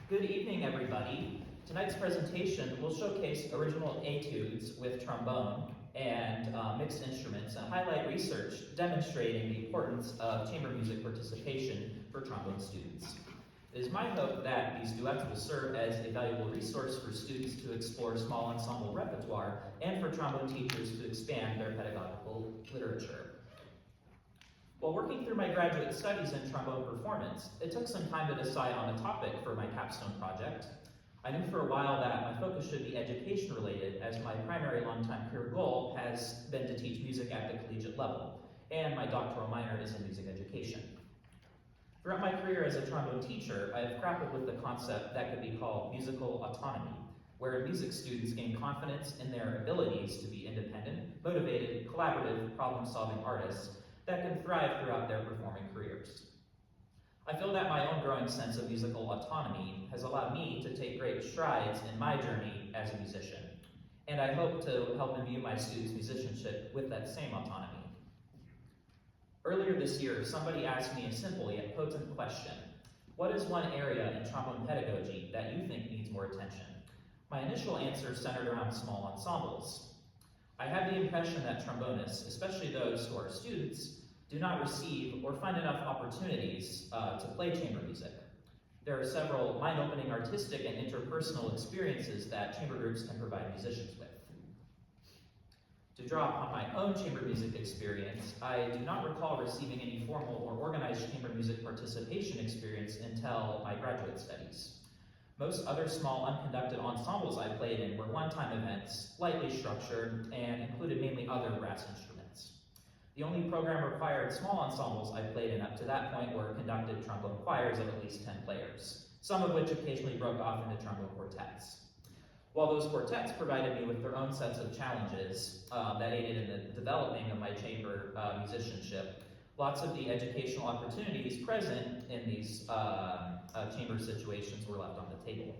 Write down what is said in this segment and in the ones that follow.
Good evening, everybody. Tonight's presentation will showcase original etudes with trombone and mixed instruments and highlight research demonstrating the importance of chamber music participation for trombone students. It is my hope that these duets will serve as a valuable resource for students to explore small ensemble repertoire and for trombone teachers to expand their pedagogical literature. While working through my graduate studies in trombone performance, it took some time to decide on a topic for my capstone project. I knew for a while that my focus should be education related, as my primary long-time career goal has been to teach music at the collegiate level, and my doctoral minor is in music education. Throughout my career as a trombone teacher, I have grappled with the concept that could be called musical autonomy, where music students gain confidence in their abilities to be independent, motivated, collaborative, problem-solving artists that can thrive throughout their performing careers. I feel that my own growing sense of musical autonomy has allowed me to take great strides in my journey as a musician, and I hope to help imbue my students' musicianship with that same autonomy. Earlier this year, somebody asked me a simple yet potent question. What is one area in trombone pedagogy that you think needs more attention? My initial answer centered around small ensembles. I have the impression that trombonists, especially those who are students, do not receive or find enough opportunities to play chamber music. There are several mind-opening artistic and interpersonal experiences that chamber groups can provide musicians with. To draw upon my own chamber music experience, I do not recall receiving any formal or organized chamber music participation experience until my graduate studies. Most other small unconducted ensembles I played in were one-time events, lightly structured, and included mainly other brass instruments. The only program-required small ensembles I played in up to that point were conducted trombone choirs of at least 10 players, some of which occasionally broke off into trombone quartets. While those quartets provided me with their own sets of challenges that aided in the developing of my chamber musicianship, lots of the educational opportunities present in these chamber situations were left on the table.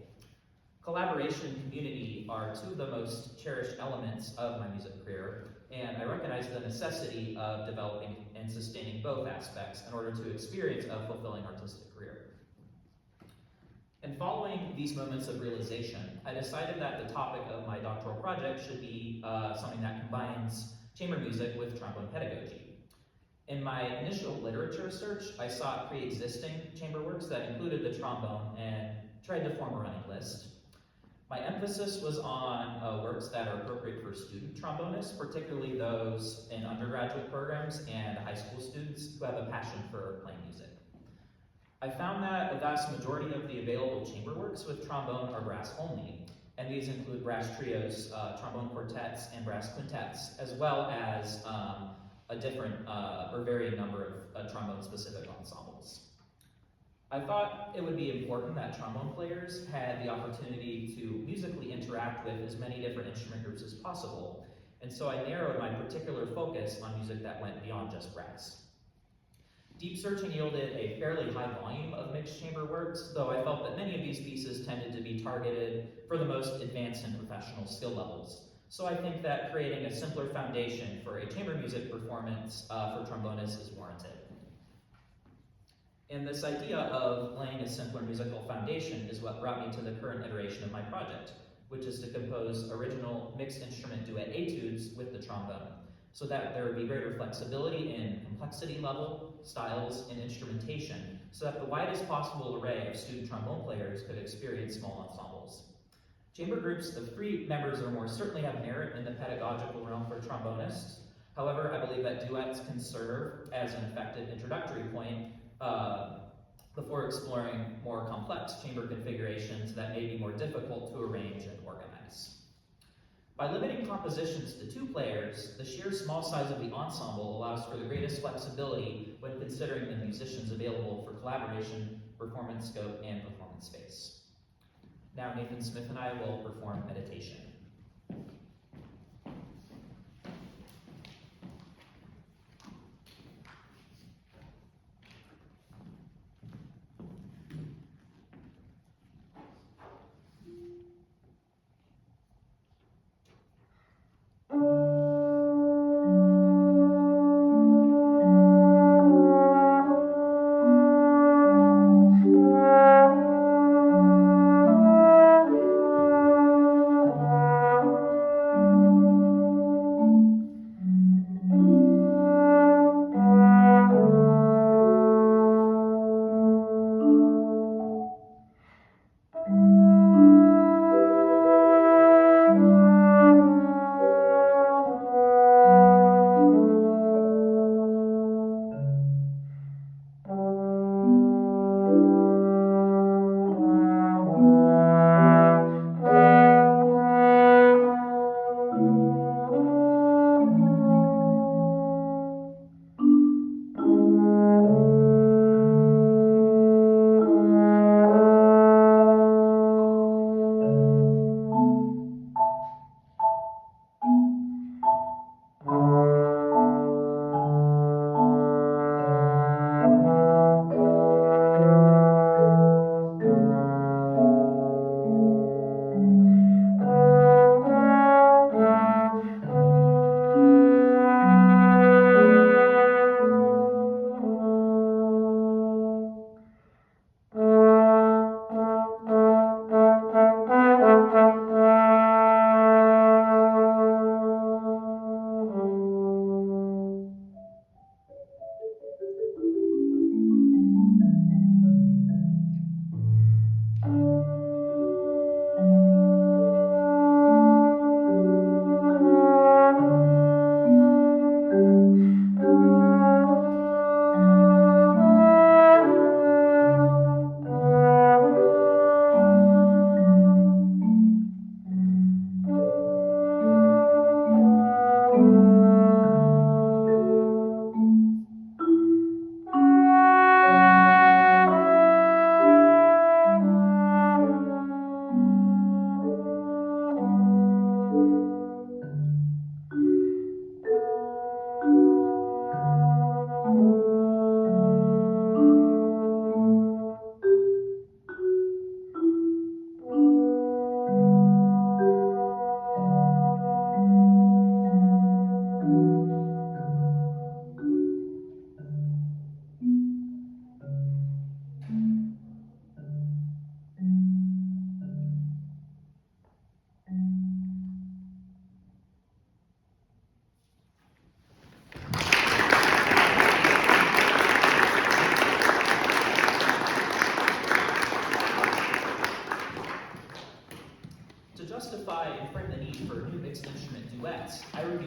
Collaboration and community are two of the most cherished elements of my music career, and I recognize the necessity of developing and sustaining both aspects in order to experience a fulfilling artistic career. And following these moments of realization, I decided that the topic of my doctoral project should be something that combines chamber music with trombone pedagogy. In my initial literature search, I sought pre-existing chamber works that included the trombone and tried to form a running list. My emphasis was on works that are appropriate for student trombonists, particularly those in undergraduate programs and high school students who have a passion for playing music. I found that the vast majority of the available chamber works with trombone are brass only, and these include brass trios, trombone quartets, and brass quintets, as well as a different or varying number of trombone-specific ensembles. I thought it would be important that trombone players had the opportunity to musically interact with as many different instrument groups as possible, and so I narrowed my particular focus on music that went beyond just brass. Deep searching yielded a fairly high volume of mixed chamber works, though I felt that many of these pieces tended to be targeted for the most advanced and professional skill levels. So I think that creating a simpler foundation for a chamber music performance for trombonists is warranted. And this idea of laying a simpler musical foundation is what brought me to the current iteration of my project, which is to compose original mixed instrument duet etudes with the trombone, so that there would be greater flexibility in complexity level, styles, and instrumentation, so that the widest possible array of student trombone players could experience small ensembles. Chamber groups of 3 members or more certainly have merit in the pedagogical realm for trombonists. However, I believe that duets can serve as an effective introductory point exploring more complex chamber configurations that may be more difficult to arrange and organize. By limiting compositions to 2 players, the sheer small size of the ensemble allows for the greatest flexibility when considering the musicians available for collaboration, performance scope, and performance space. Now Nathan Smith and I will perform meditation.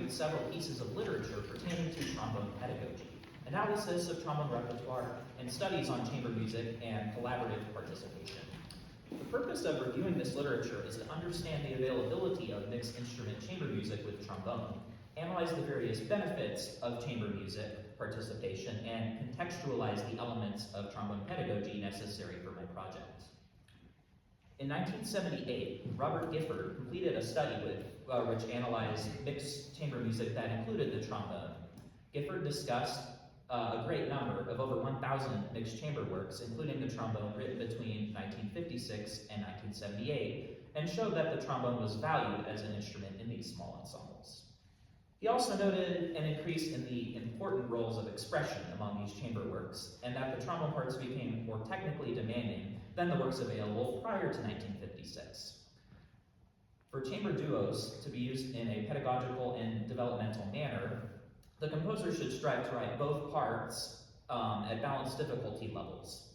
Several pieces of literature pertaining to trombone pedagogy, analysis of trombone repertoire, and studies on chamber music and collaborative participation. The purpose of reviewing this literature is to understand the availability of mixed instrument chamber music with trombone, analyze the various benefits of chamber music participation, and contextualize the elements of trombone pedagogy necessary for my project. In 1978, Robert Gifford completed a study which analyzed mixed chamber music that included the trombone. Gifford discussed a great number of over 1,000 mixed chamber works, including the trombone written between 1956 and 1978, and showed that the trombone was valued as an instrument in these small ensembles. He also noted an increase in the important roles of expression among these chamber works, and that the trombone parts became more technically demanding than the works available prior to 1956. For chamber duos to be used in a pedagogical and developmental manner, the composer should strive to write both parts at balanced difficulty levels.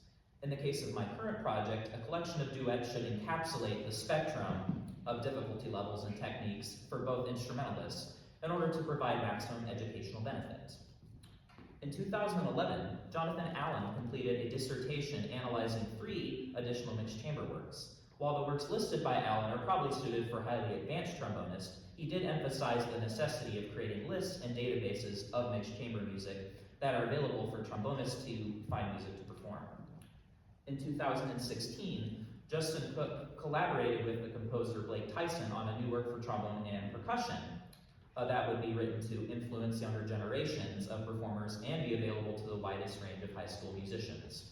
In the case of my current project, a collection of duets should encapsulate the spectrum of difficulty levels and techniques for both instrumentalists in order to provide maximum educational benefit. In 2011, Jonathan Allen completed a dissertation analyzing 3 additional mixed chamber works. While the works listed by Allen are probably suited for highly advanced trombonists, he did emphasize the necessity of creating lists and databases of mixed chamber music that are available for trombonists to find music to perform. In 2016, Justin Cook collaborated with the composer Blake Tyson on a new work for trombone and percussion that would be written to influence younger generations of performers and be available to the widest range of high school musicians.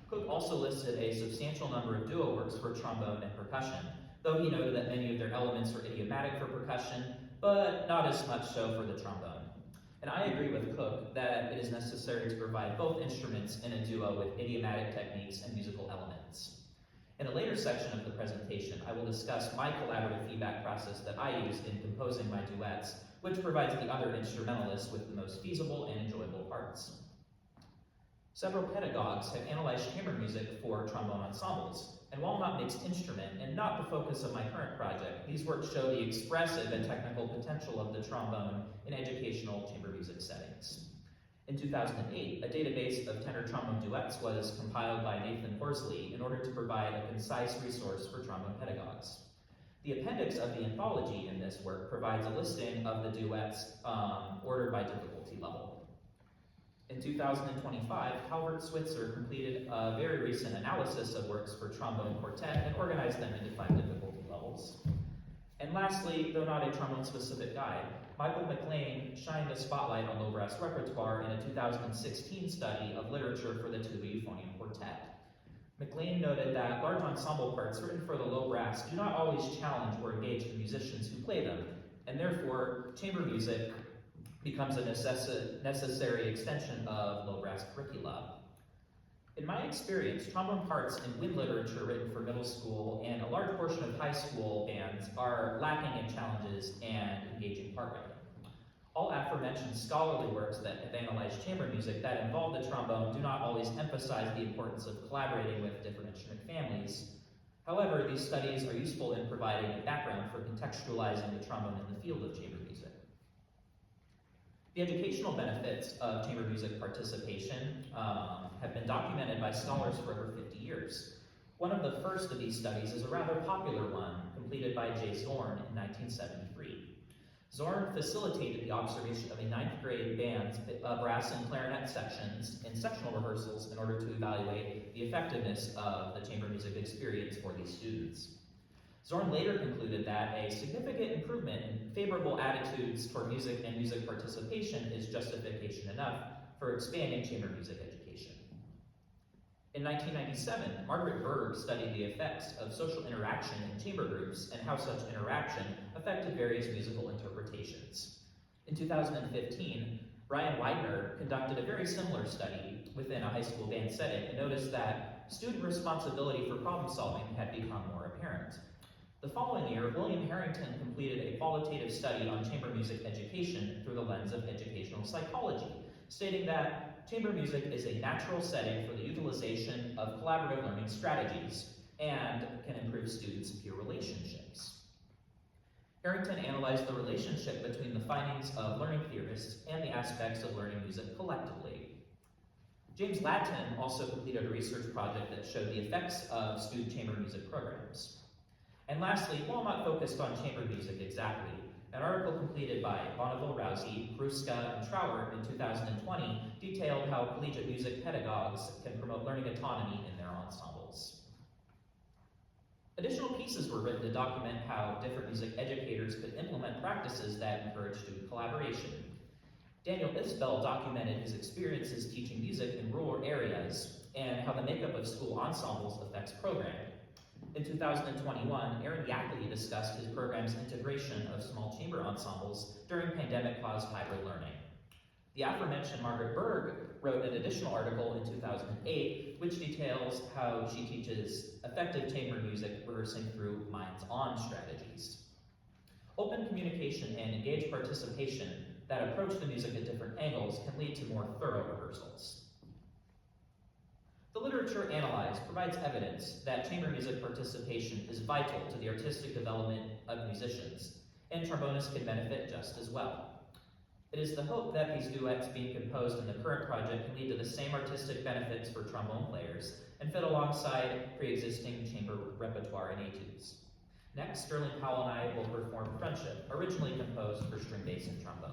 Cook also listed a substantial number of duo works for trombone and percussion, though he noted that many of their elements were idiomatic for percussion, but not as much so for the trombone. And I agree with Cook that it is necessary to provide both instruments in a duo with idiomatic techniques and musical elements. In a later section of the presentation, I will discuss my collaborative feedback process that I used in composing my duets, which provides the other instrumentalists with the most feasible and enjoyable parts. Several pedagogues have analyzed chamber music for trombone ensembles, and while not mixed instrument and not the focus of my current project, these works show the expressive and technical potential of the trombone in educational chamber music settings. In 2008, a database of tenor trombone duets was compiled by Nathan Horsley in order to provide a concise resource for trombone pedagogues. The appendix of the anthology in this work provides a listing of the duets ordered by difficulty level. In 2025, Halbert Switzer completed a very recent analysis of works for trombone quartet and organized them into 5 difficulty levels. And lastly, though not a trombone-specific guide, Michael McLean shined a spotlight on low brass repertoire in a 2016 study of literature for the tuba euphonium quartet. McLean noted that large ensemble parts written for the low brass do not always challenge or engage the musicians who play them, and therefore chamber music becomes a necessary extension of low brass curricula. In my experience, trombone parts in wind literature written for middle school and a large portion of high school bands are lacking in challenges and engaging part writing. All aforementioned scholarly works that have analyzed chamber music that involve the trombone do not always emphasize the importance of collaborating with different instrument families. However, these studies are useful in providing a background for contextualizing the trombone in the field of chamber music. The educational benefits of chamber music participation have been documented by scholars for over 50 years. One of the first of these studies is a rather popular one completed by J. Zorn in 1973. Zorn facilitated the observation of a 9th grade band's brass and clarinet sections in sectional rehearsals in order to evaluate the effectiveness of the chamber music experience for these students. Zorn later concluded that a significant improvement in favorable attitudes toward music and music participation is justification enough for expanding chamber music education. In 1997, Margaret Berg studied the effects of social interaction in chamber groups and how such interaction affected various musical interpretations. In 2015, Brian Widener conducted a very similar study within a high school band setting and noticed that student responsibility for problem solving had become more apparent. The following year, William Harrington completed a qualitative study on chamber music education through the lens of educational psychology, stating that chamber music is a natural setting for the utilization of collaborative learning strategies and can improve students' peer relationships. Harrington analyzed the relationship between the findings of learning theorists and the aspects of learning music collectively. James Lattin also completed a research project that showed the effects of student chamber music programs. And lastly, while not focused on chamber music exactly, an article completed by Bonneville Rousey, Bruska, and Trower in 2020 detailed how collegiate music pedagogues can promote learning autonomy in their ensembles. Additional pieces were written to document how different music educators could implement practices that encourage student collaboration. Daniel Isbell documented his experiences teaching music in rural areas and how the makeup of school ensembles affects programming. In 2021, Aaron Yackley discussed his program's integration of small chamber ensembles during pandemic-caused hybrid learning. The aforementioned Margaret Berg wrote an additional article in 2008, which details how she teaches effective chamber music rehearsing through minds-on strategies. Open communication and engaged participation that approach the music at different angles can lead to more thorough rehearsals. The literature analyzed provides evidence that chamber music participation is vital to the artistic development of musicians, and trombonists can benefit just as well. It is the hope that these duets being composed in the current project can lead to the same artistic benefits for trombone players and fit alongside pre-existing chamber repertoire and etudes. Next, Sterling Powell and I will perform Friendship, originally composed for string bass and trombone.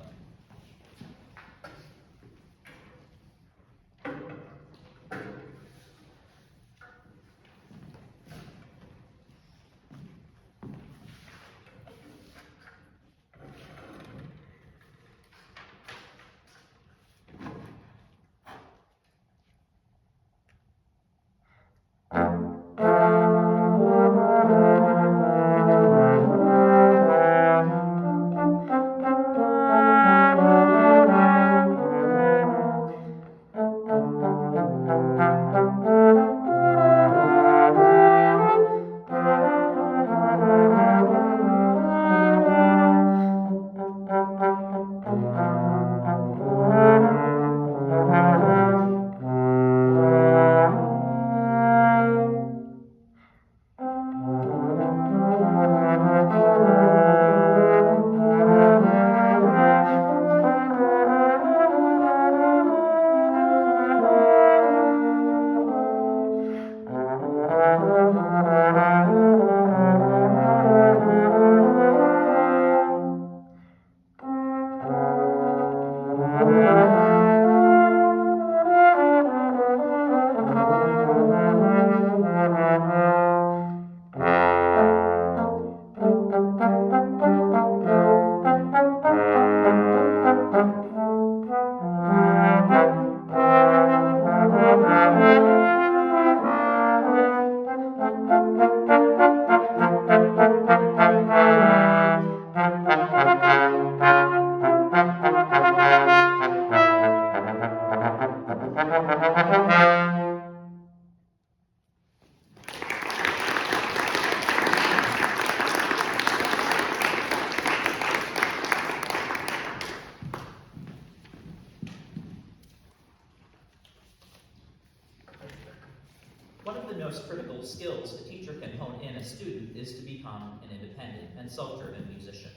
One of the most critical skills a teacher can hone in a student is to become an independent and self-driven musician.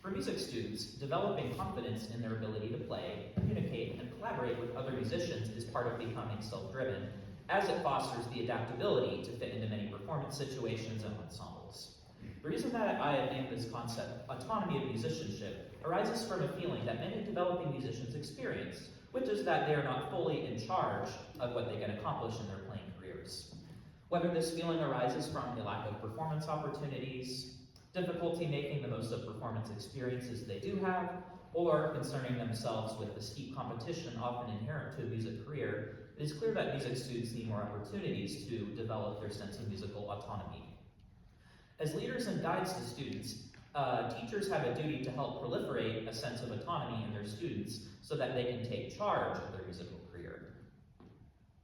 For music students, developing confidence in their ability to play, communicate, and collaborate with other musicians is part of becoming self-driven, as it fosters the adaptability to fit into many performance situations and ensembles. The reason that I have named this concept autonomy of musicianship arises from a feeling that many developing musicians experience, which is that they are not fully in charge of what they can accomplish in their playing careers. Whether this feeling arises from a lack of performance opportunities, difficulty making the most of performance experiences they do have, or concerning themselves with the steep competition often inherent to a music career, it is clear that music students need more opportunities to develop their sense of musical autonomy. As leaders and guides to students, teachers have a duty to help proliferate a sense of autonomy in their students so that they can take charge of their musical career.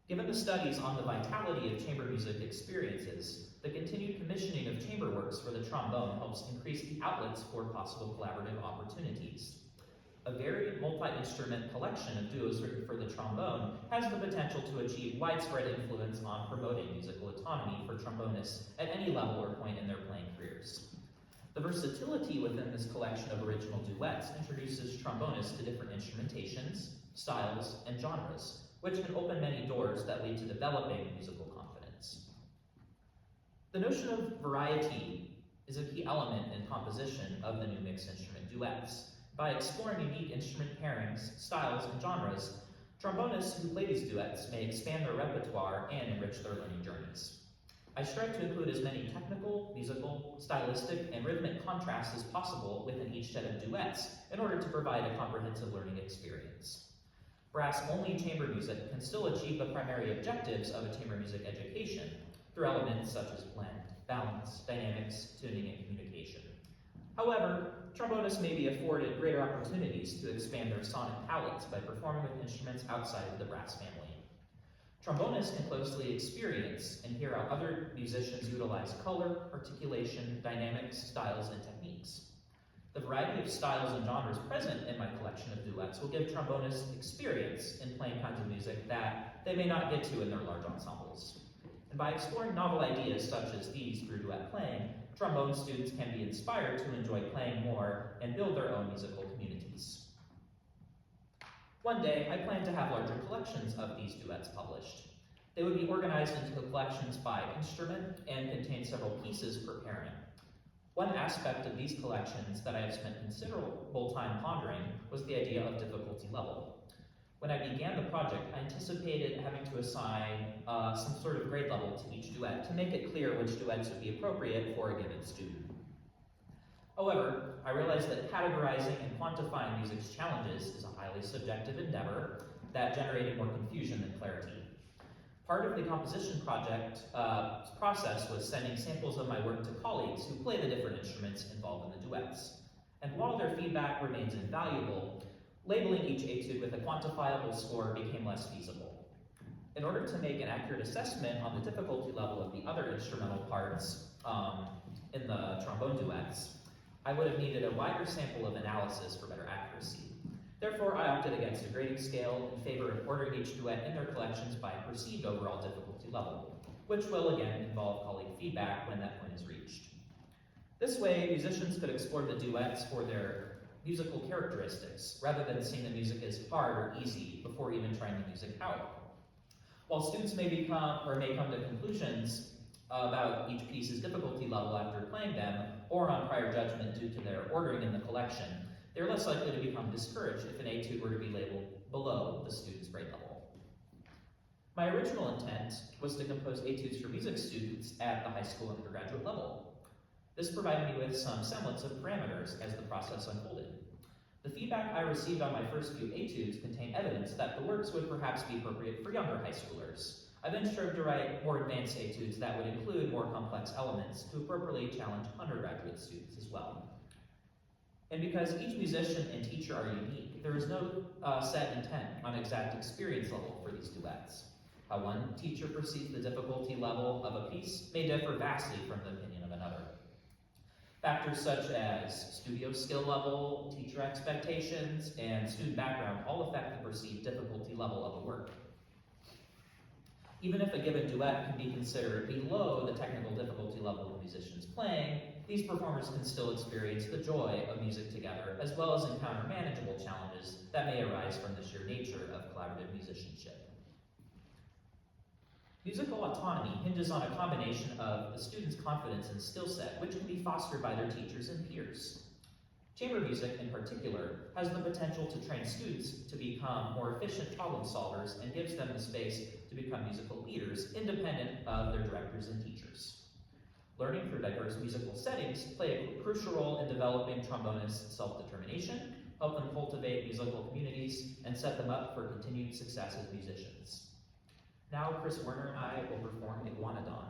Given the studies on the vitality of chamber music experiences, the continued commissioning of chamber works for the trombone helps increase the outlets for possible collaborative opportunities. A varied multi-instrument collection of duos written for the trombone has the potential to achieve widespread influence on promoting musical autonomy for trombonists at any level or point in their playing careers. The versatility within this collection of original duets introduces trombonists to different instrumentations, styles, and genres, which can open many doors that lead to developing musical confidence. The notion of variety is a key element in composition of the new mixed instrument duets. By exploring unique instrument pairings, styles, and genres, trombonists who play these duets may expand their repertoire and enrich their learning journeys. I strive to include as many technical, musical, stylistic, and rhythmic contrasts as possible within each set of duets in order to provide a comprehensive learning experience. Brass-only chamber music can still achieve the primary objectives of a chamber music education through elements such as blend, balance, dynamics, tuning, and communication. However, trombonists may be afforded greater opportunities to expand their sonic palettes by performing with instruments outside of the brass family. Trombonists can closely experience and hear how other musicians utilize color, articulation, dynamics, styles, and techniques. The variety of styles and genres present in my collection of duets will give trombonists experience in playing kinds of music that they may not get to in their large ensembles. And by exploring novel ideas such as these through duet playing, trombone students can be inspired to enjoy playing more and build their own musical communities. One day, I planned to have larger collections of these duets published. They would be organized into collections by instrument and contain several pieces per pairing. One aspect of these collections that I have spent considerable time pondering was the idea of difficulty level. When I began the project, I anticipated having to assign some sort of grade level to each duet to make it clear which duets would be appropriate for a given student. However, I realized that categorizing and quantifying music's challenges is a highly subjective endeavor that generated more confusion than clarity. Part of the composition project process was sending samples of my work to colleagues who play the different instruments involved in the duets. And while their feedback remains invaluable, labeling each etude with a quantifiable score became less feasible. In order to make an accurate assessment on the difficulty level of the other instrumental parts in the trombone duets, I would have needed a wider sample of analysis for better accuracy. Therefore, I opted against a grading scale in favor of ordering each duet in their collections by perceived overall difficulty level, which will again involve colleague feedback when that point is reached. This way, musicians could explore the duets for their musical characteristics, rather than seeing the music as hard or easy before even trying the music out. While students may come to conclusions about each piece's difficulty level after playing them, or on prior judgment due to their ordering in the collection, they're less likely to become discouraged if an etude were to be labeled below the student's grade level. My original intent was to compose etudes for music students at the high school and undergraduate level. This provided me with some semblance of parameters as the process unfolded. The feedback I received on my first few etudes contained evidence that the works would perhaps be appropriate for younger high schoolers. I then strove to write more advanced etudes that would include more complex elements to appropriately challenge undergraduate students as well. And because each musician and teacher are unique, there is no set intent on exact experience level for these duets. How one teacher perceives the difficulty level of a piece may differ vastly from the opinion of another. Factors such as studio skill level, teacher expectations, and student background all affect the perceived difficulty level of a work. Even if a given duet can be considered below the technical difficulty level of musicians playing, these performers can still experience the joy of music together, as well as encounter manageable challenges that may arise from the sheer nature of collaborative musicianship. Musical autonomy hinges on a combination of the student's confidence and skill set, which can be fostered by their teachers and peers. Chamber music, in particular, has the potential to train students to become more efficient problem solvers and gives them the space to become musical leaders, independent of their directors and teachers. Learning through diverse musical settings play a crucial role in developing trombonists' self-determination, help them cultivate musical communities, and set them up for continued success as musicians. Now, Chris Werner and I will perform Iguanodon.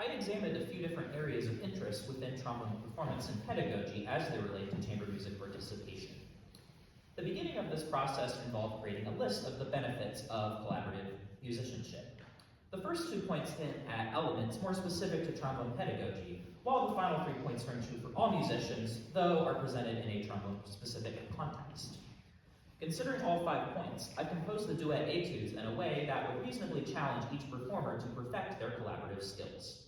I've examined a few different areas of interest within trombone performance and pedagogy as they relate to chamber music participation. The beginning of this process involved creating a list of the benefits of collaborative musicianship. The first 2 points hint at elements more specific to trombone pedagogy, while the final 3 points ring true for all musicians, though are presented in a trombone-specific context. Considering all 5 points, I composed the duet etudes in a way that would reasonably challenge each performer to perfect their collaborative skills.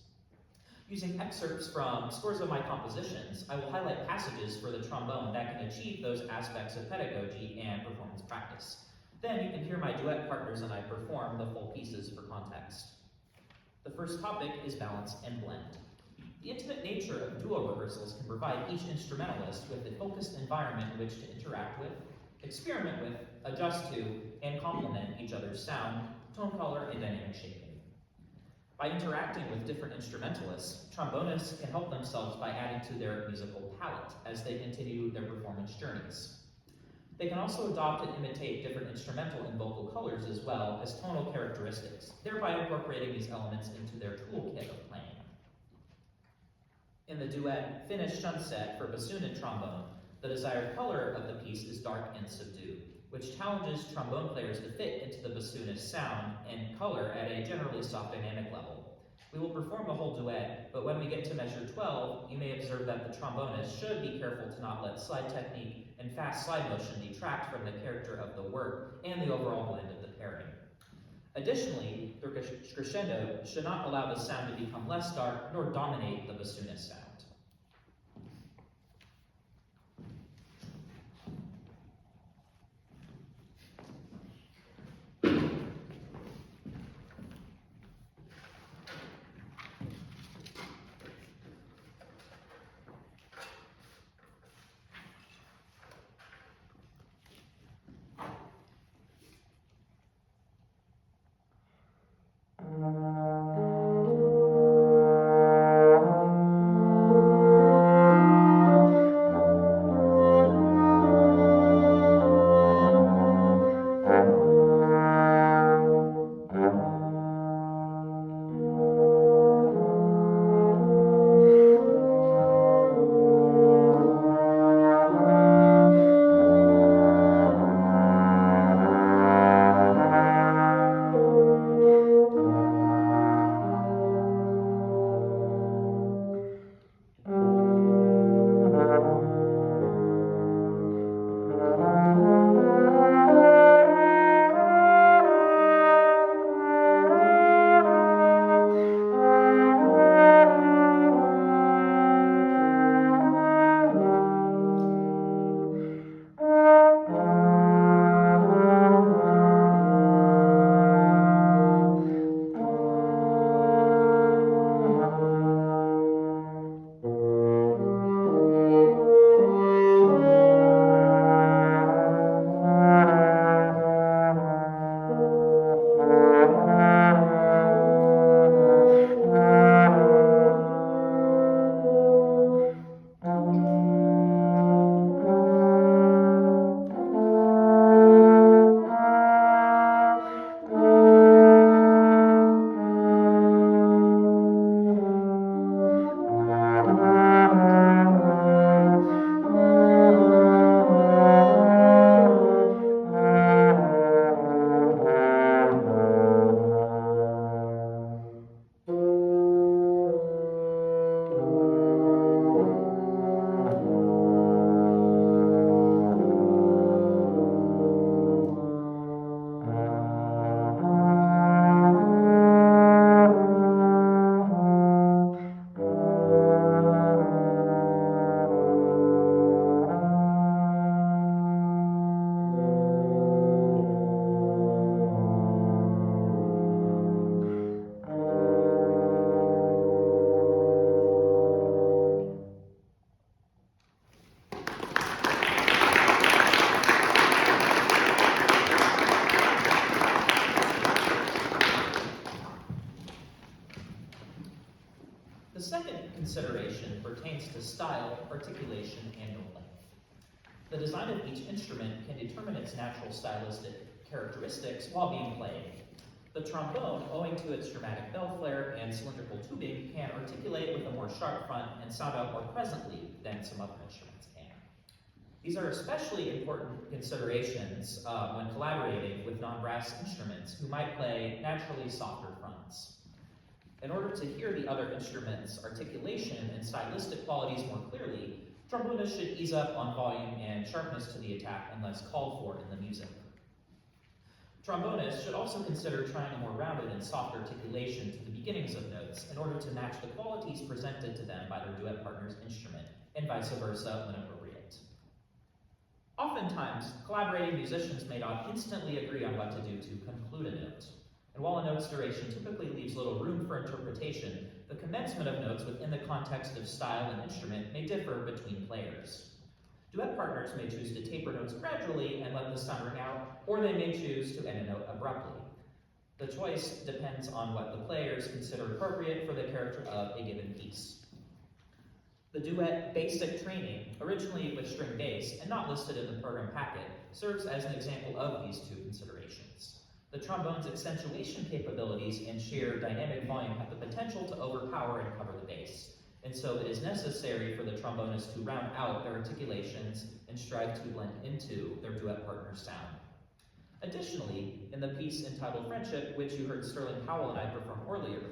Using excerpts from scores of my compositions, I will highlight passages for the trombone that can achieve those aspects of pedagogy and performance practice. Then you can hear my duet partners and I perform the full pieces for context. The first topic is balance and blend. The intimate nature of duo rehearsals can provide each instrumentalist with a focused environment in which to interact with, experiment with, adjust to, and complement each other's sound, tone color, and dynamic shaping. By interacting with different instrumentalists, trombonists can help themselves by adding to their musical palette as they continue their performance journeys. They can also adopt and imitate different instrumental and vocal colors as well as tonal characteristics, thereby incorporating these elements into their toolkit of playing. In the duet Finished Sunset for bassoon and trombone, the desired color of the piece is dark and subdued, which challenges trombone players to fit into the bassoonist's sound and color at a generally soft dynamic level. We will perform the whole duet, but when we get to measure 12, you may observe that the trombonist should be careful to not let slide technique and fast slide motion detract from the character of the work and the overall blend of the pairing. Additionally, the crescendo should not allow the sound to become less dark nor dominate the bassoonist's sound. pertains to style, articulation, and note length. The design of each instrument can determine its natural stylistic characteristics while being played. The trombone, owing to its dramatic bell flare and cylindrical tubing, can articulate with a more sharp front and sound out more presently than some other instruments can. These are especially important considerations when collaborating with non-brass instruments who might play naturally softer fronts. In order to hear the other instrument's articulation and stylistic qualities more clearly, trombonists should ease up on volume and sharpness to the attack unless called for in the music. Trombonists should also consider trying a more rounded and soft articulation to the beginnings of notes in order to match the qualities presented to them by their duet partner's instrument, and vice versa when appropriate. Oftentimes, collaborating musicians may not instantly agree on what to do to conclude a note. And while a note's duration typically leaves little room for interpretation, the commencement of notes within the context of style and instrument may differ between players. Duet partners may choose to taper notes gradually and let the sound ring out, or they may choose to end a note abruptly. The choice depends on what the players consider appropriate for the character of a given piece. The duet basic training, originally with string bass and not listed in the program packet, serves as an example of these two considerations. The trombone's accentuation capabilities and sheer dynamic volume have the potential to overpower and cover the bass, and so it is necessary for the trombonist to round out their articulations and strive to blend into their duet partner's sound. Additionally, in the piece entitled Friendship, which you heard Sterling Powell and I perform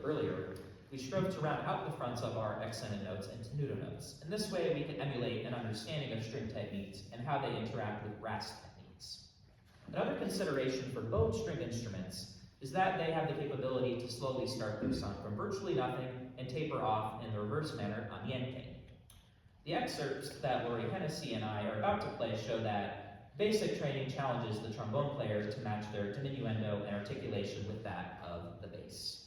earlier, we strove to round out the fronts of our accented notes into pseudo notes. In this way, we can emulate an understanding of string techniques and how they interact with brass techniques. Another consideration for bowed string instruments is that they have the capability to slowly start their song from virtually nothing and taper off in the reverse manner on the ending. The excerpts that Hennessy and I are about to play show that basic training challenges the trombone player to match their diminuendo and articulation with that of the bass.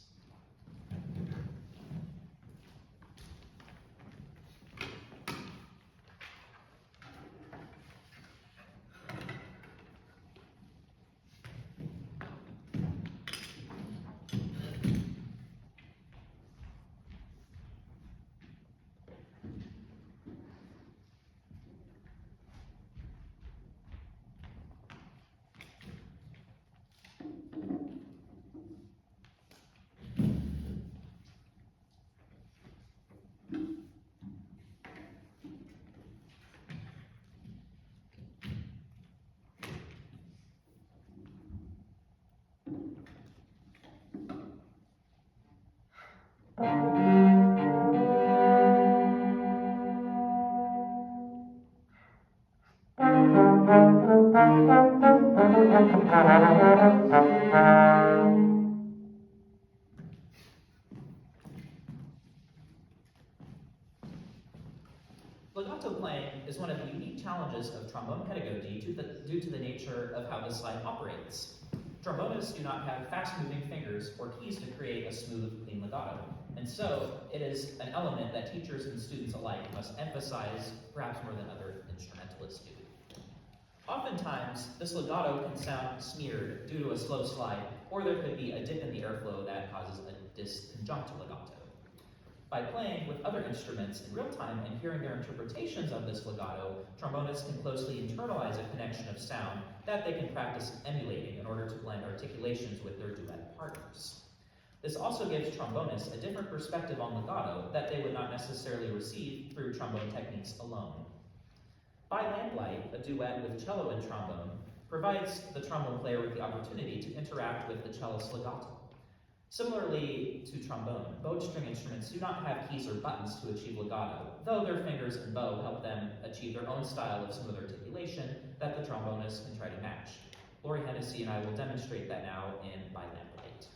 Legato playing is one of the unique challenges of trombone pedagogy due to the nature of how the slide operates. Trombonists do not have fast-moving fingers or keys to create a smooth, clean legato, and so it is an element that teachers and students alike must emphasize, perhaps more than other instrumentalists do. Oftentimes, this legato can sound smeared due to a slow slide, or there could be a dip in the airflow that causes a disconjunctive legato. By playing with other instruments in real time and hearing their interpretations of this legato, trombonists can closely internalize a connection of sound that they can practice emulating in order to blend articulations with their duet partners. This also gives trombonists a different perspective on legato that they would not necessarily receive through trombone techniques alone. By Lamplight, a duet with cello and trombone, provides the trombone player with the opportunity to interact with the cellist's legato. Similarly to trombone, bowed string instruments do not have keys or buttons to achieve legato, though their fingers and bow help them achieve their own style of smooth articulation that the trombonist can try to match. Hennessy and I will demonstrate that now in By Lamplight.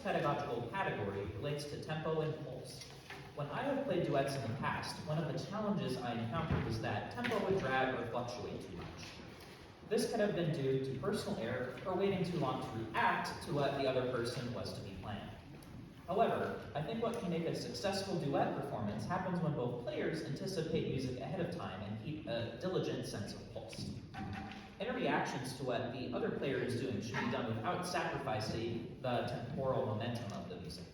Pedagogical category relates to tempo and pulse. When I have played duets in the past, one of the challenges I encountered was that tempo would drag or fluctuate too much. This could have been due to personal error or waiting too long to react to what the other person was to be playing. However, I think what can make a successful duet performance happens when both players anticipate music ahead of time and keep a diligent sense of pulse. Any reactions to what the other player is doing should be done without sacrificing the temporal momentum of the music.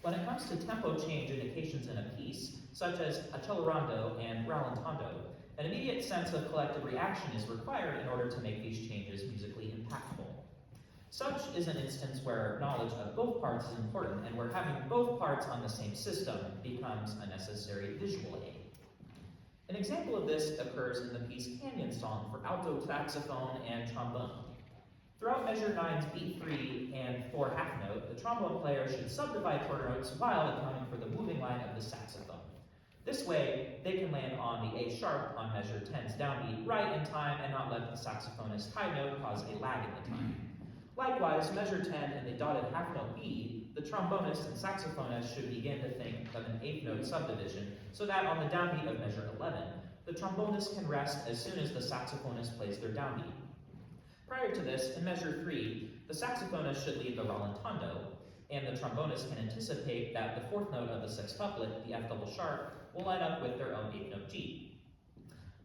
When it comes to tempo change indications in a piece, such as accelerando and rallentando, an immediate sense of collective reaction is required in order to make these changes musically impactful. Such is an instance where knowledge of both parts is important and where having both parts on the same system becomes a necessary visual aid. An example of this occurs in the piece Canyon Song for alto saxophone and trombone. Throughout measure 9's beat 3 and 4 half note, the trombone player should subdivide quarter notes while accounting for the moving line of the saxophone. This way, they can land on the A sharp on measure 10's downbeat right in time and not let the saxophonist's high note cause a lag in the time. Likewise, measure 10 in the dotted half note B, the trombonist and saxophonist should begin to think of an eighth note subdivision so that on the downbeat of measure 11, the trombonist can rest as soon as the saxophonist plays their downbeat. Prior to this, in measure 3, the saxophonist should lead the rallentando, and the trombonist can anticipate that the fourth note of the sextuplet, the F double sharp, will line up with their own eighth note G.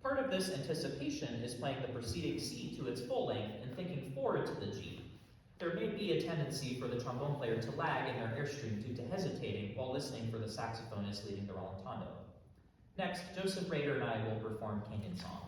Part of this anticipation is playing the preceding C to its full length and thinking forward to the G. There may be a tendency for the trombone player to lag in their airstream due to hesitating while listening for the saxophonist leading the rallentando. Next, Joseph Rader and I will perform Canyon Song.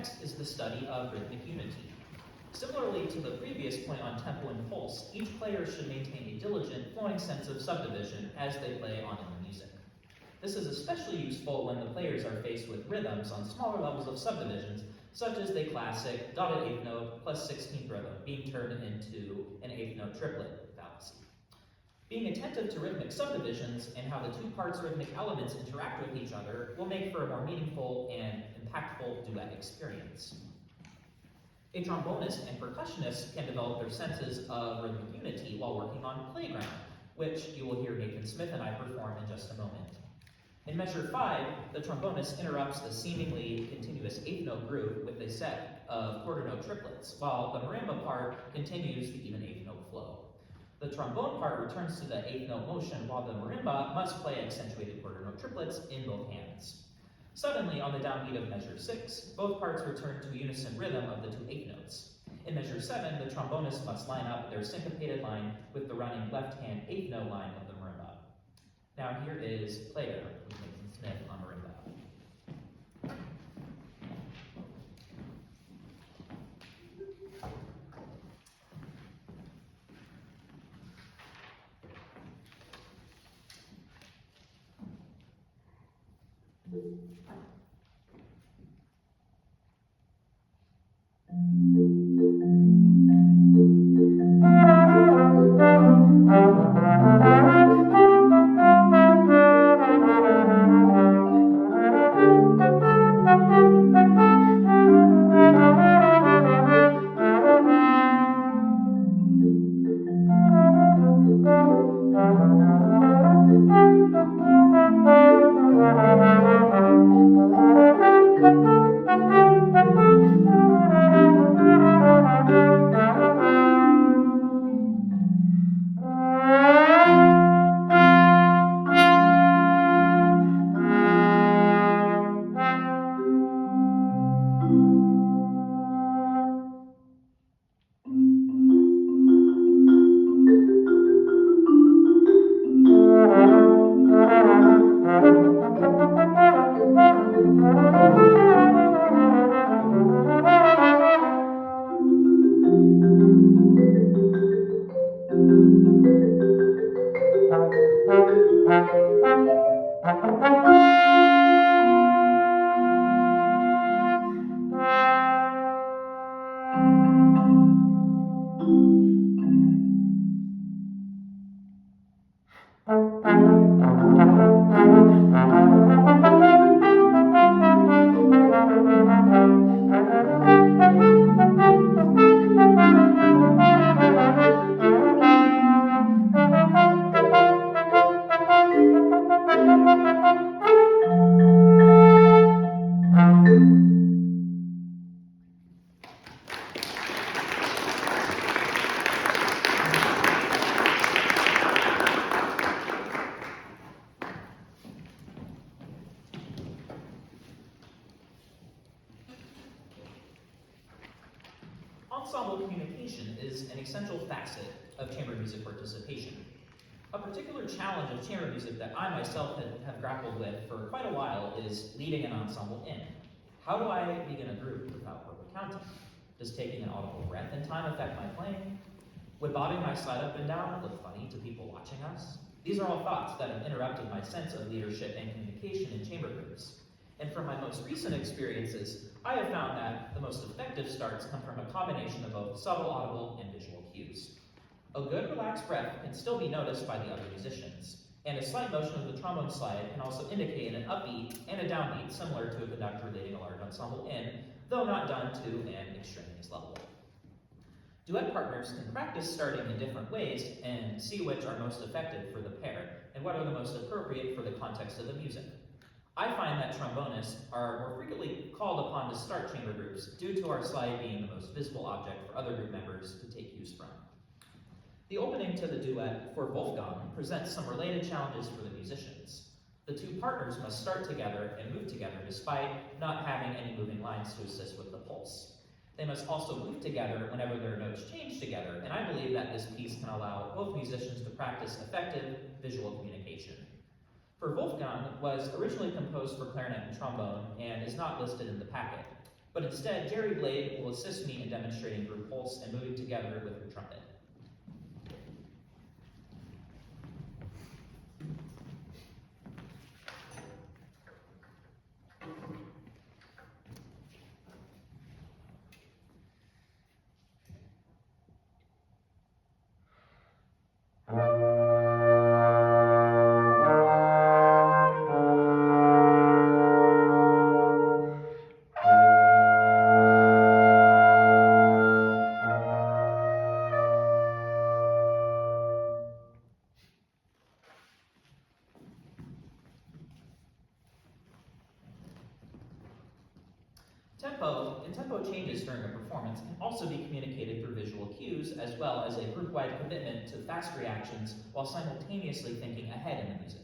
Next is the study of rhythmic unity. Similarly to the previous point on tempo and pulse, each player should maintain a diligent, flowing sense of subdivision as they play on in the music. This is especially useful when the players are faced with rhythms on smaller levels of subdivisions, such as the classic dotted eighth note plus 16th rhythm being turned into an eighth note triplet fallacy. Being attentive to rhythmic subdivisions and how the two parts' rhythmic elements interact with each other will make for a more meaningful and impactful duet experience. A trombonist and percussionist can develop their senses of rhythmic unity while working on Playground, which you will hear Nathan Smith and I perform in just a moment. In measure 5, the trombonist interrupts the seemingly continuous eighth note groove with a set of quarter note triplets, while the marimba part continues the even eighth note flow. The trombone part returns to the eighth note motion, while the marimba must play accentuated quarter note triplets in both hands. Suddenly, on the downbeat of measure 6, both parts return to unison rhythm of the two eighth notes. In measure 7, the trombonist must line up their syncopated line with the running left-hand eighth note line of the marimba. Now here is Player with Nathan Smith on marimba. ensemble communication is an essential facet of chamber music participation. A particular challenge of chamber music that I myself have grappled with for quite a while is leading an ensemble in. How do I begin a group without verbal counting? Does taking an audible breath in time affect my playing? Would bobbing my side up and down look funny to people watching us? These are all thoughts that have interrupted my sense of leadership and communication in chamber groups. And from my most recent experiences, I have found that the most effective starts come from a combination of both subtle, audible, and visual cues. A good, relaxed breath can still be noticed by the other musicians, and a slight motion of the trombone slide can also indicate an upbeat and a downbeat similar to a conductor leading a large ensemble in, though not done to an extraneous level. Duet partners can practice starting in different ways and see which are most effective for the pair, and what are the most appropriate for the context of the music. I find that trombonists are more frequently called upon to start chamber groups due to our slide being the most visible object for other group members to take cues from. The opening to the duet for Wolfgang presents some related challenges for the musicians. The two partners must start together and move together despite not having any moving lines to assist with the pulse. They must also move together whenever their notes change together, and I believe that this piece can allow both musicians to practice effective visual communication. For Wolfgang was originally composed for clarinet and trombone and is not listed in the packet, but instead Jeri Blade will assist me in demonstrating group pulse and moving together with her trumpet. Tempo changes during a performance can also be communicated through visual cues, as well as a group-wide commitment to fast reactions while simultaneously thinking ahead in the music.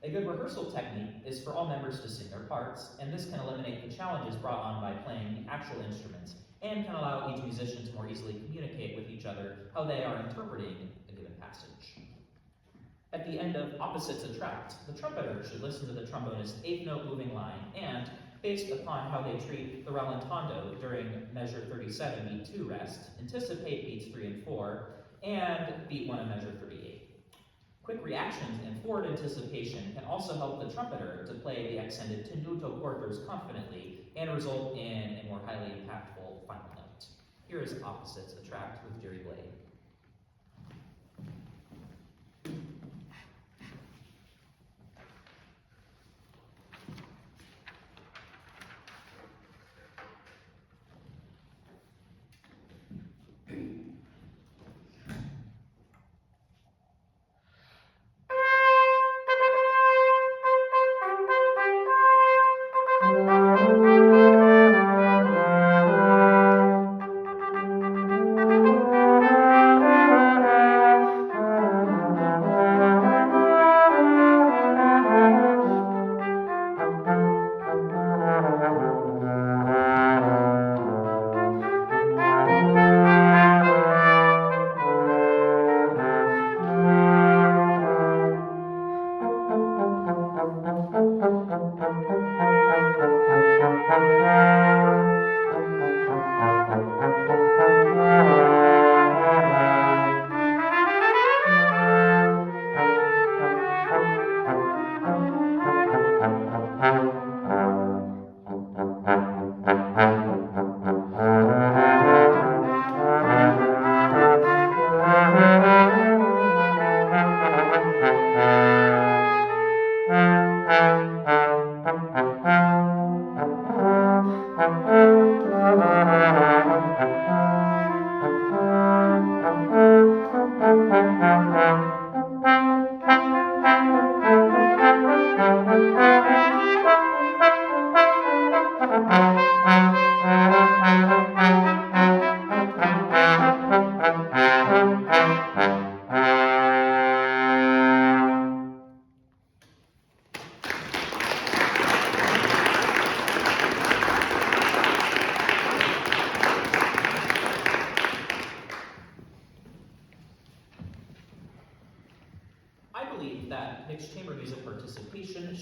A good rehearsal technique is for all members to sing their parts, and this can eliminate the challenges brought on by playing the actual instruments, and can allow each musician to more easily communicate with each other how they are interpreting a given passage. At the end of Opposites Attract, the trumpeter should listen to the trombonist's 8th note moving line and, based upon how they treat the rallentando during measure 37, beat 2 rest, anticipate beats 3 and 4, and beat 1 and measure 38. Quick reactions and forward anticipation can also help the trumpeter to play the accented tenuto quarters confidently and result in a more highly impactful final note. Here is Opposites Attract with Jeri Blade.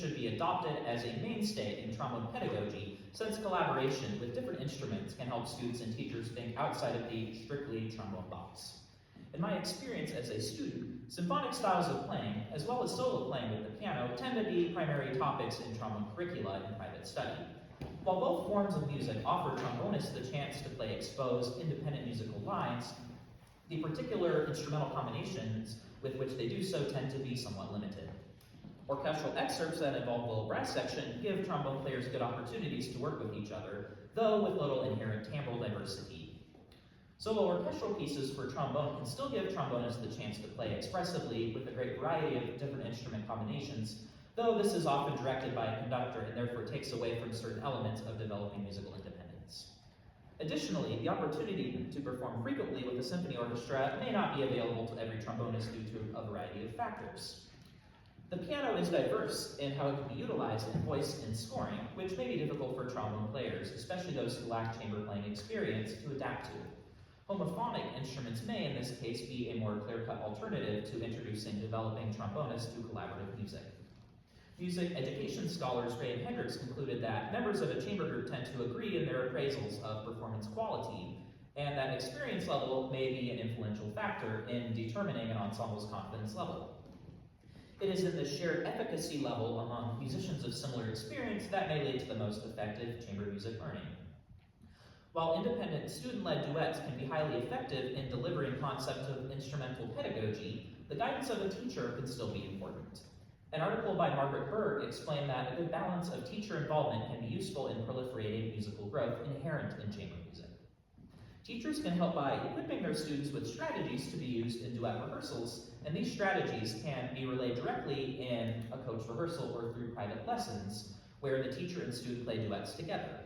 should be adopted as a mainstay in trombone pedagogy, since collaboration with different instruments can help students and teachers think outside of the strictly trombone box. In my experience as a student, symphonic styles of playing, as well as solo playing with the piano, tend to be primary topics in trombone curricula in private study. While both forms of music offer trombonists the chance to play exposed, independent musical lines, the particular instrumental combinations with which they do so tend to be somewhat limited. Orchestral excerpts that involve little brass section give trombone players good opportunities to work with each other, though with little inherent timbral diversity. Solo orchestral pieces for trombone can still give trombonists the chance to play expressively with a great variety of different instrument combinations, though this is often directed by a conductor and therefore takes away from certain elements of developing musical independence. Additionally, the opportunity to perform frequently with a symphony orchestra may not be available to every trombonist due to a variety of factors. The piano is diverse in how it can be utilized in voice and scoring, which may be difficult for trombone players, especially those who lack chamber playing experience, to adapt to. Homophonic instruments may, in this case, be a more clear-cut alternative to introducing developing trombonists to collaborative music. Music education scholars Ray and Hendricks concluded that members of a chamber group tend to agree in their appraisals of performance quality, and that experience level may be an influential factor in determining an ensemble's confidence level. It is in the shared efficacy level among musicians of similar experience that may lead to the most effective chamber music learning. While independent student-led duets can be highly effective in delivering concepts of instrumental pedagogy, the guidance of a teacher can still be important. An article by Margaret Berg explained that a good balance of teacher involvement can be useful in proliferating musical growth inherent in chamber music. Teachers can help by equipping their students with strategies to be used in duet rehearsals, and these strategies can be relayed directly in a coach rehearsal or through private lessons, where the teacher and student play duets together.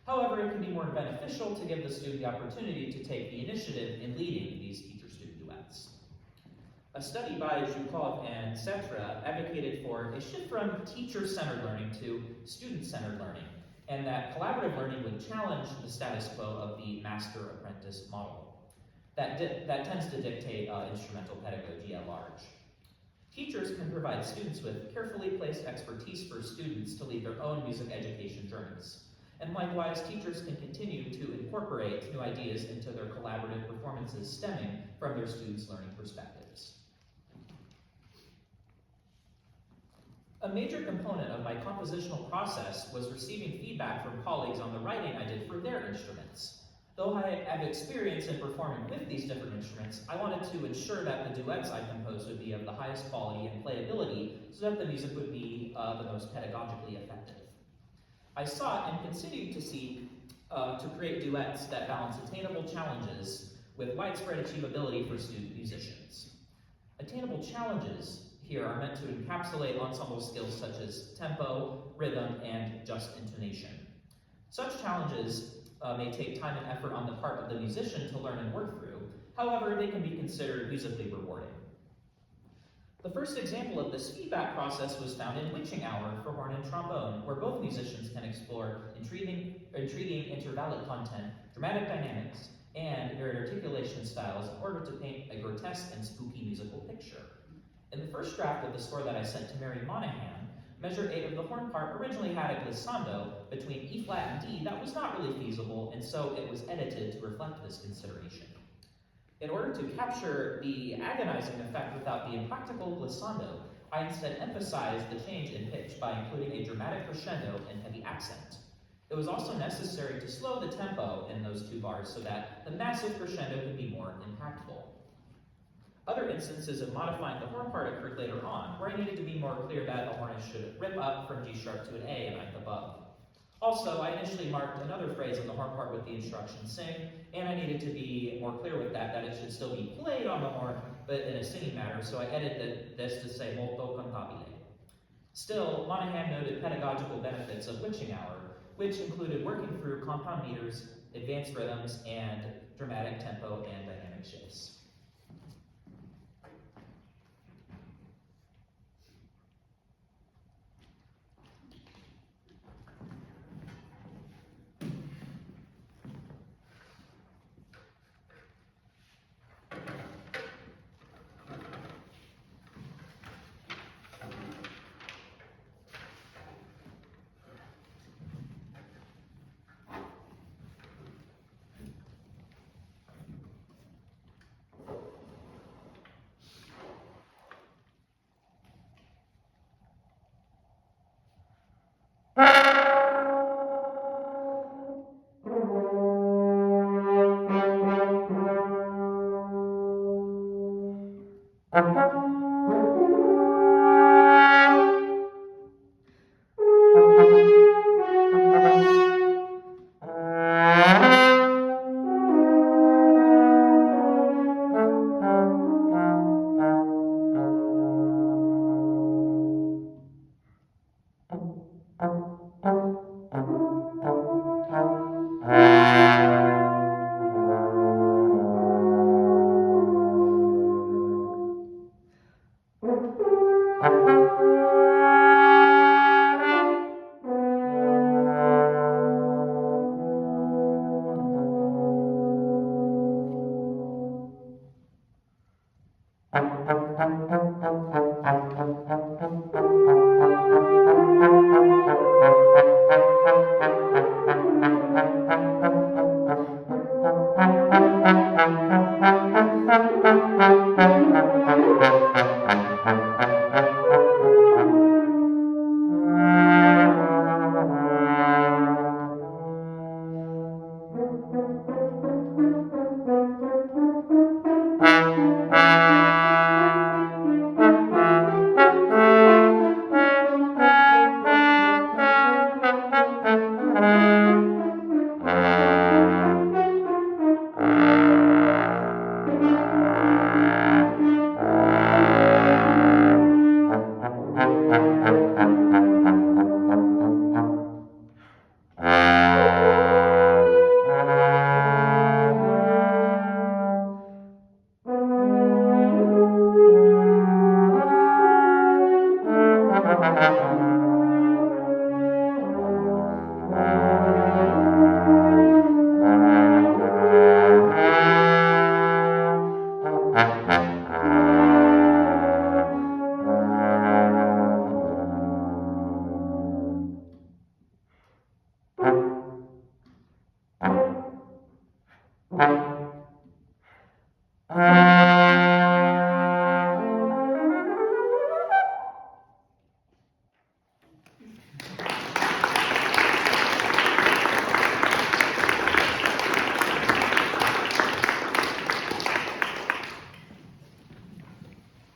However, it can be more beneficial to give the student the opportunity to take the initiative in leading these teacher-student duets. A study by Zhukov and Cetra advocated for a shift from teacher-centered learning to student-centered learning, and that collaborative learning would challenge the status quo of the master-apprentice model. That tends to dictate instrumental pedagogy at large. Teachers can provide students with carefully placed expertise for students to lead their own music education journeys. And likewise, teachers can continue to incorporate new ideas into their collaborative performances stemming from their students' learning perspectives. A major component of my compositional process was receiving feedback from colleagues on the writing I did for their instruments. Though I have experience in performing with these different instruments, I wanted to ensure that the duets I composed would be of the highest quality and playability so that the music would be the most pedagogically effective. I sought and continue to seek to create duets that balance attainable challenges with widespread achievability for student musicians. Attainable challenges here are meant to encapsulate ensemble skills such as tempo, rhythm, and just intonation. Such challenges may take time and effort on the part of the musician to learn and work through. However, they can be considered musically rewarding. The first example of this feedback process was found in Witching Hour for horn and trombone, where both musicians can explore intriguing intervallic content, dramatic dynamics, and varied articulation styles in order to paint a grotesque and spooky musical picture. In the first draft of the score that I sent to Mary Monaghan, measure 8 of the horn part originally had a glissando between E flat and D that was not really feasible, and so it was edited to reflect this consideration. In order to capture the agonizing effect without the impractical glissando, I instead emphasized the change in pitch by including a dramatic crescendo and heavy accent. It was also necessary to slow the tempo in those 2 bars so that the massive crescendo could be more impactful. Other instances of modifying the horn part occurred later on, where I needed to be more clear that a hornist should rip up from G sharp to an A a ninth above. Also, I initially marked another phrase on the horn part with the instruction sing, and I needed to be more clear with that it should still be played on the horn, but in a singing manner, so I edited this to say molto cantabile. Still, Monaghan noted pedagogical benefits of Witching Hour, which included working through compound meters, advanced rhythms, and dramatic tempo and dynamic shifts.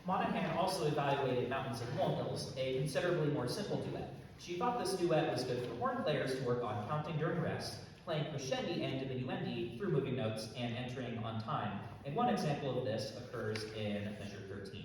Monaghan also evaluated Mountains and Molehills, a considerably more simple duet. She thought this duet was good for horn players to work on counting during rest, playing crescendi and diminuendi through moving notes, and entering on time. And one example of this occurs in measure 13.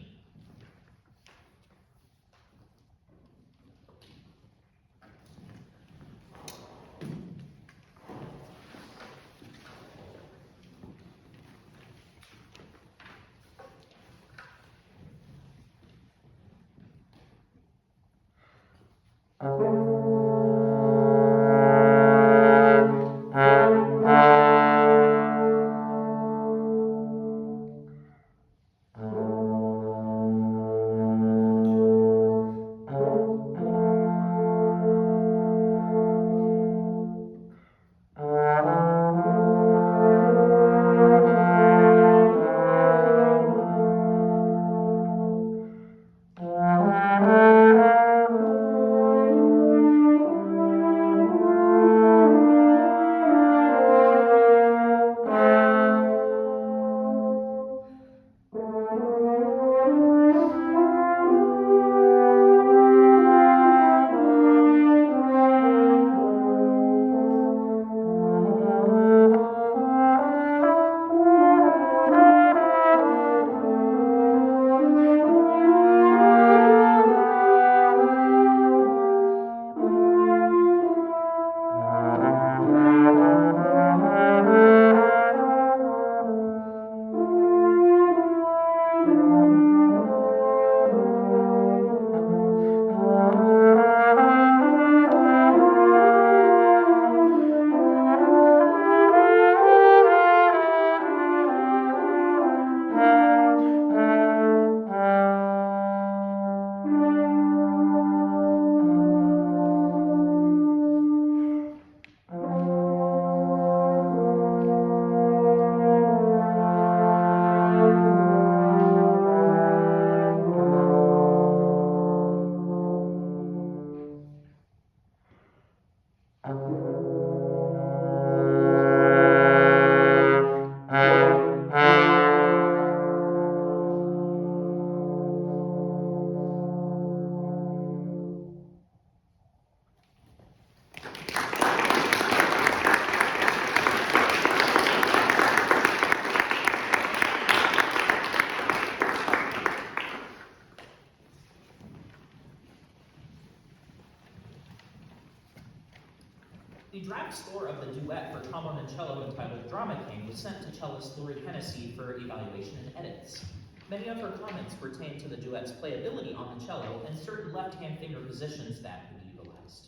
The draft score of the duet for trombone and cello entitled Drama King was sent to cellist Hennessy for evaluation and edits. Many of her comments pertain to the duet's playability on the cello and certain left-hand finger positions that could be utilized.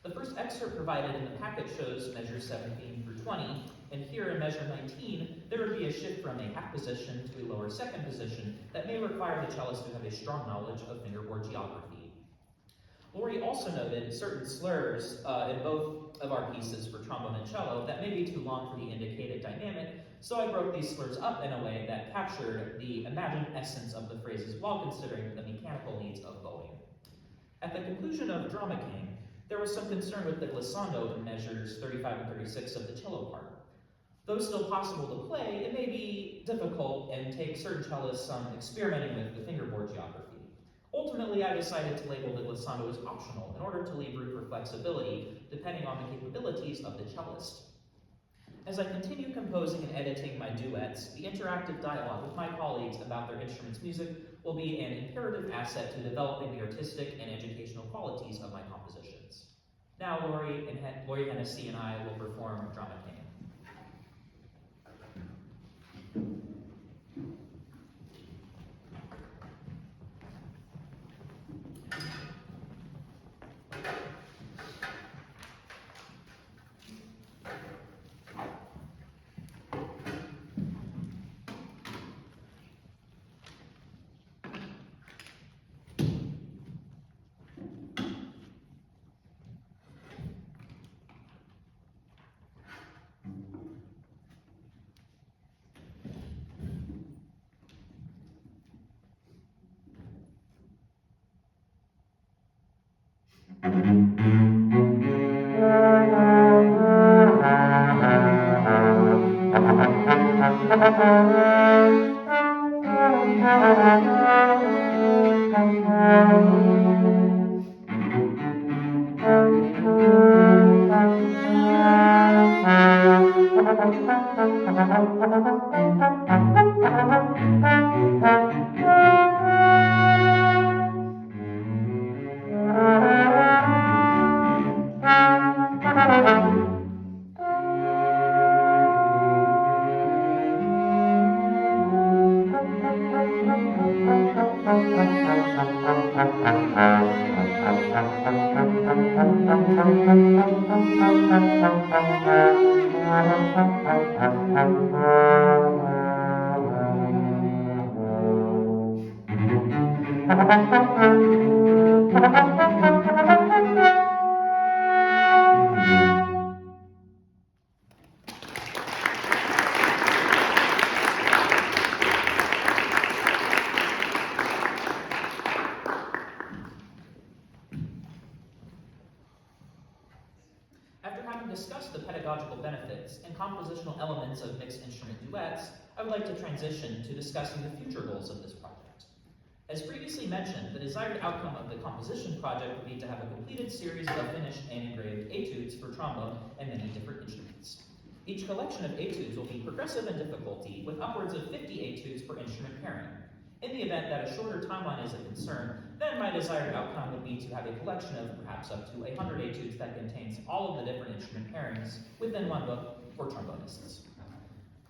The first excerpt provided in the packet shows measures 17 through 20, and here in measure 19, there would be a shift from a half position to a lower second position that may require the cellist to have a strong knowledge of fingerboard geography. Lori also noted certain slurs in both of our pieces for trombone and cello that may be too long for the indicated dynamic, so I broke these slurs up in a way that captured the imagined essence of the phrases while considering the mechanical needs of bowing. At the conclusion of Drama King, there was some concern with the glissando in measures 35 and 36 of the cello part. Though still possible to play, it may be difficult and take certain cellists some experimenting with the fingerboard geography. Ultimately, I decided to label the glissando as optional in order to leave room for flexibility depending on the capabilities of the cellist. As I continue composing and editing my duets, the interactive dialogue with my colleagues about their instrument's music will be an imperative asset to developing the artistic and educational qualities of my compositions. Now Lori Hennessy and I will perform Drama King. Discuss the pedagogical benefits and compositional elements of mixed instrument duets, I would like to transition to discussing the future goals of this project. As previously mentioned, the desired outcome of the composition project would be to have a completed series of finished and engraved etudes for trombone and many different instruments. Each collection of etudes will be progressive in difficulty, with upwards of 50 etudes per instrument pairing. In the event that a shorter timeline is a concern, then my desired outcome would be to have a collection of perhaps up to 100 etudes that contains all of the different instrument pairings within one book for trombonists.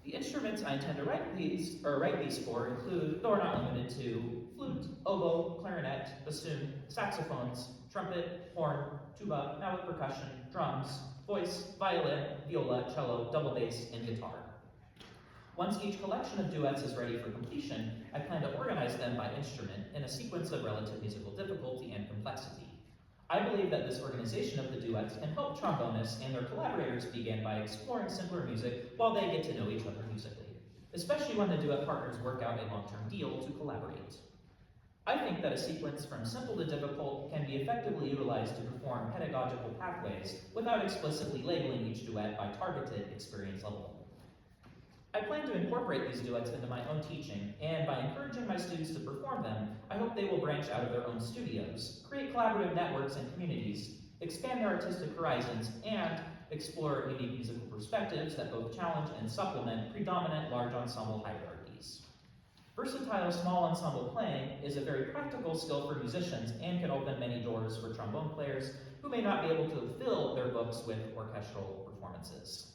The instruments I intend to write these for include, though are not limited to, flute, oboe, clarinet, bassoon, saxophones, trumpet, horn, tuba, now with percussion, drums, voice, violin, viola, cello, double bass, and guitar. Once each collection of duets is ready for completion, I plan to organize them by instrument in a sequence of relative musical difficulty and complexity. I believe that this organization of the duets can help trombonists and their collaborators begin by exploring simpler music while they get to know each other musically, especially when the duet partners work out a long-term deal to collaborate. I think that a sequence from simple to difficult can be effectively utilized to perform pedagogical pathways without explicitly labeling each duet by targeted experience level. I plan to incorporate these duets into my own teaching, and by encouraging my students to perform them, I hope they will branch out of their own studios, create collaborative networks and communities, expand their artistic horizons, and explore unique musical perspectives that both challenge and supplement predominant large ensemble hierarchies. Versatile small ensemble playing is a very practical skill for musicians and can open many doors for trombone players who may not be able to fill their books with orchestral performances.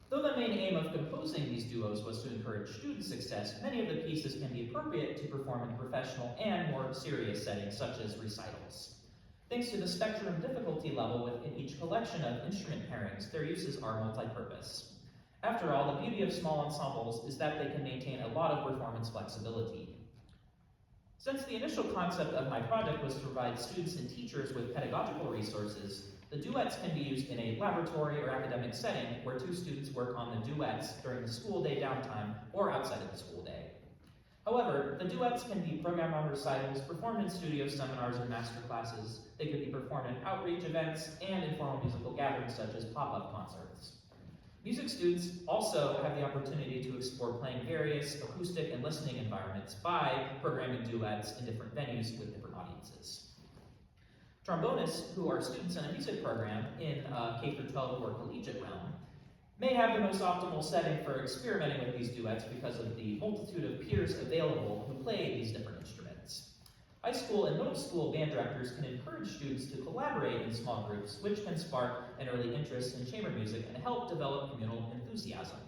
Though the main aim of composing these duos was to encourage student success, many of the pieces can be appropriate to perform in professional and more serious settings, such as recitals. Thanks to the spectrum difficulty level within each collection of instrument pairings, their uses are multi-purpose. After all, the beauty of small ensembles is that they can maintain a lot of performance flexibility. Since the initial concept of my project was to provide students and teachers with pedagogical resources, the duets can be used in a laboratory or academic setting where two students work on the duets during the school day downtime or outside of the school day. However, the duets can be programmed on recitals, performed in studio seminars and master classes. They could be performed in outreach events and informal musical gatherings such as pop-up concerts. Music students also have the opportunity to explore playing various acoustic and listening environments by programming duets in different venues with different audiences. Trombonists who are students in a music program in K-12 or collegiate realm may have the most optimal setting for experimenting with these duets because of the multitude of peers available who play these different instruments. High school and middle school band directors can encourage students to collaborate in small groups, which can spark an early interest in chamber music and help develop communal enthusiasm.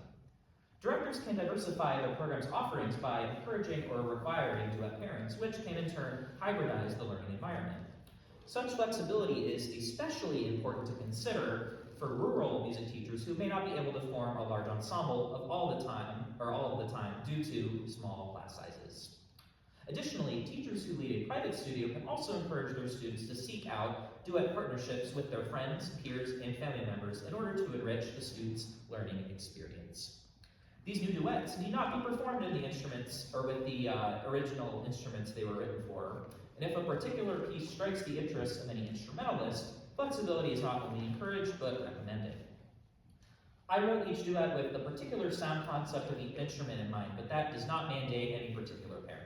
Directors can diversify their program's offerings by encouraging or requiring duet pairings, which can in turn hybridize the learning environment. Such flexibility is especially important to consider for rural music teachers who may not be able to form a large ensemble of all of the time due to small class sizes. Additionally, teachers who lead a private studio can also encourage their students to seek out duet partnerships with their friends, peers, and family members in order to enrich the students' learning experience. These new duets need not be performed in the instruments or with the original instruments they were written for, and if a particular piece strikes the interest of any instrumentalist, flexibility is not only encouraged, but recommended. I wrote each duet with the particular sound concept of each instrument in mind, but that does not mandate any particular pairing.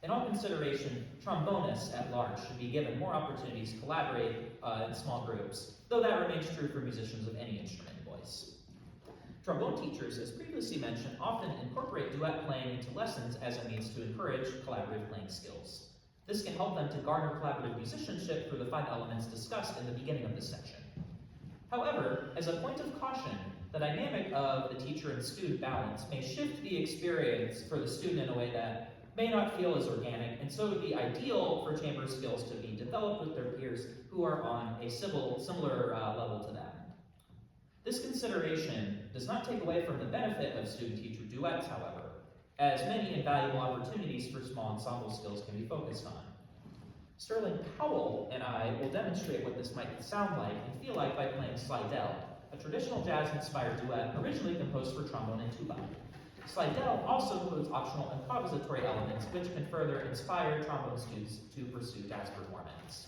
In all consideration, trombonists at large should be given more opportunities to collaborate in small groups, though that remains true for musicians of any instrument and voice. Trombone teachers, as previously mentioned, often incorporate duet playing into lessons as a means to encourage collaborative playing skills. This can help them to garner collaborative musicianship through the 5 elements discussed in the beginning of this section. However, as a point of caution, the dynamic of the teacher and student balance may shift the experience for the student in a way that may not feel as organic, and so it would be ideal for chamber skills to be developed with their peers who are on a similar level to them. This consideration does not take away from the benefit of student-teacher duets, however, as many invaluable opportunities for small ensemble skills can be focused on. Sterling Powell and I will demonstrate what this might sound like and feel like by playing Slidell, a traditional jazz-inspired duet originally composed for trombone and tuba. Slidell also includes optional improvisatory elements which can further inspire trombone students to pursue jazz performance.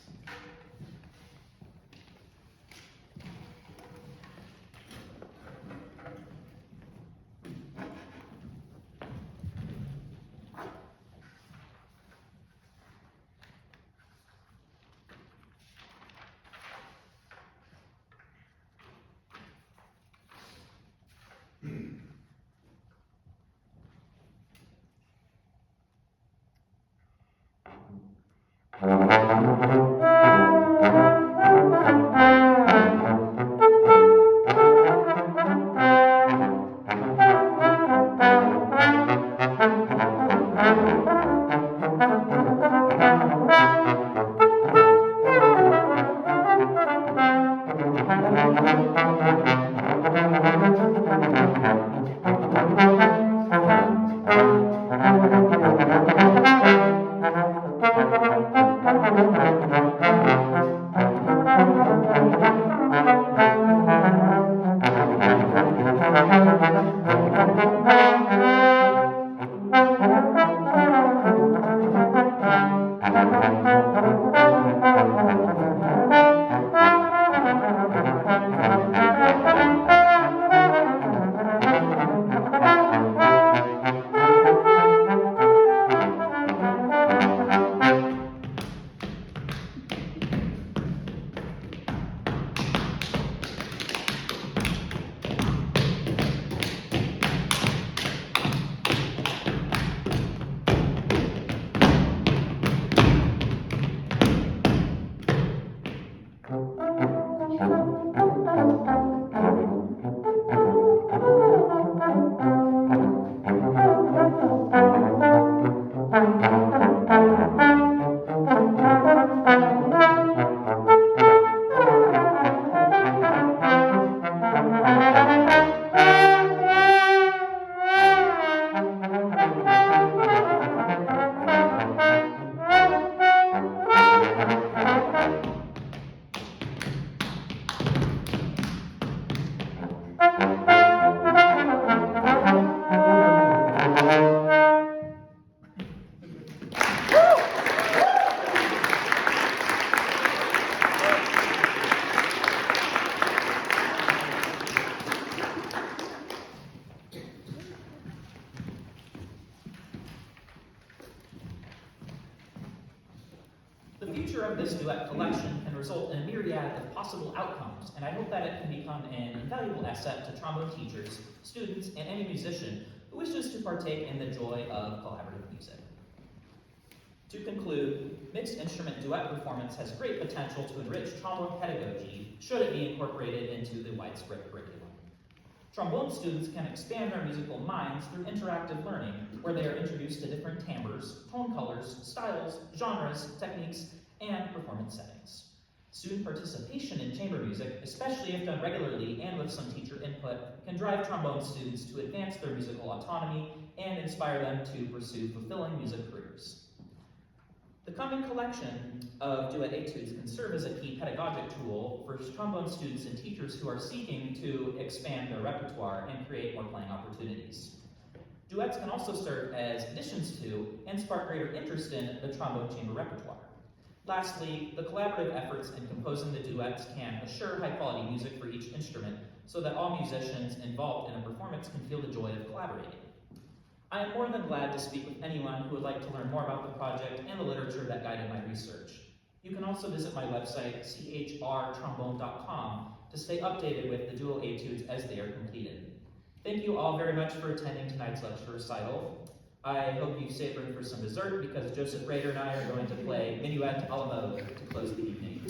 this duet collection can result in a myriad of possible outcomes, and I hope that it can become an invaluable asset to trombone teachers, students, and any musician who wishes to partake in the joy of collaborative music. To conclude, mixed instrument duet performance has great potential to enrich trombone pedagogy should it be incorporated into the widespread curriculum. Trombone students can expand their musical minds through interactive learning, where they are introduced to different timbres, tone colors, styles, genres, techniques, and performance settings. Student participation in chamber music, especially if done regularly and with some teacher input, can drive trombone students to advance their musical autonomy and inspire them to pursue fulfilling music careers. The coming collection of duet etudes can serve as a key pedagogic tool for trombone students and teachers who are seeking to expand their repertoire and create more playing opportunities. Duets can also serve as additions to and spark greater interest in the trombone chamber repertoire. Lastly, the collaborative efforts in composing the duets can assure high-quality music for each instrument so that all musicians involved in a performance can feel the joy of collaborating. I am more than glad to speak with anyone who would like to learn more about the project and the literature that guided my research. You can also visit my website, chrtrombone.com, to stay updated with the duo etudes as they are completed. Thank you all very much for attending tonight's lecture recital. I hope you save room for some dessert because Joseph Rader and I are going to play Minuet a la mode to close the evening.